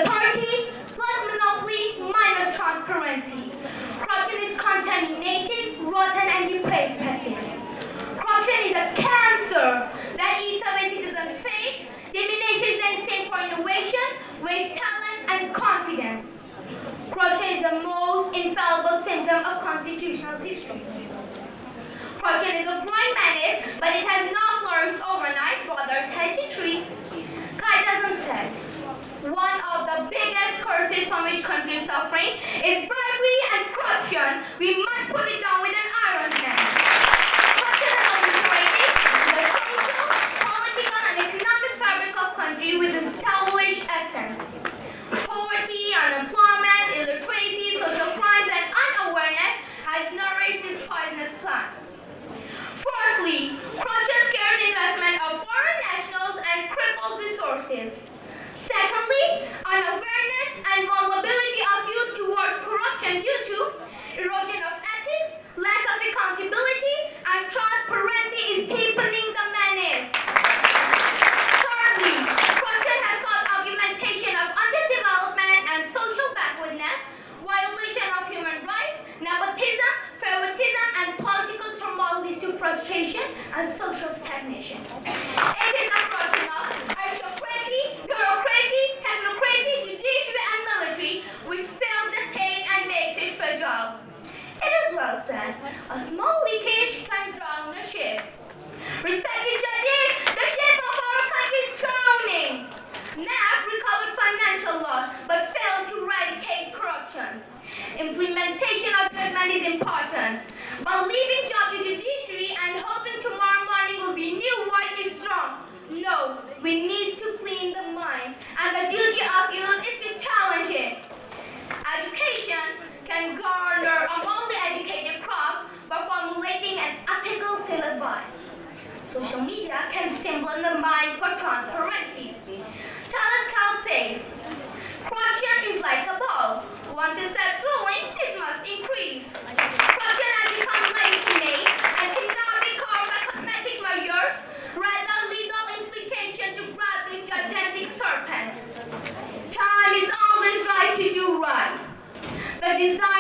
authority plus monopoly minus transparency. Corruption is contaminated, rotten, and depraved practice. Corruption is a cancer that eats away citizens' faith, diminishes their instinct for innovation, wastes talent and confidence. Corruption is the most infallible symptom of constitutional history. Corruption is a growing menace, but it has not flourished overnight, rather it's healthy tree. Qaeda said, one of the biggest curses from which country is suffering is bribery and corruption. We must put it down with an iron hand. Corruption has obliterated the social, political, and economic fabric of country with established essence. Poverty, unemployment, illiteracy, social crimes, and unawareness has nourished this poisonous plant. Fourthly, corruption scares investment of foreign nationals and cripples resources. Secondly, unawareness and vulnerability of youth towards corruption due to erosion of ethics, lack of accountability, and transparency is deepening the menace. Thirdly, corruption has caused augmentation of underdevelopment and social backwardness, violation of human rights, nepotism, favoritism, and political turmoil leads to frustration and social stagnation. It is a corruption of aristocracy, bureaucracy, technocracy, judiciary, and military which fails the state and makes it fragile. It is well said, a small leakage can drown the ship. Respected judges, the ship of our country is drowning. NAP recovered financial loss but failed to eradicate corruption. Implementation of judgment is important, but leaving job to judiciary and hoping tomorrow morning will be new white is wrong. No, we need to clean the minds, and the duty of youth is to challenge it. Education can garner a mildly educated crop by formulating an ethical syllabi. Social media can stimulate the minds for transparency. Telescout says, corruption is like a ball. Once it starts rolling, it must increase. Corruption has become legitimate and cannot be curbed by cosmetic measures, rather legal implication to grab this gigantic serpent. Time is always right to do right. The desire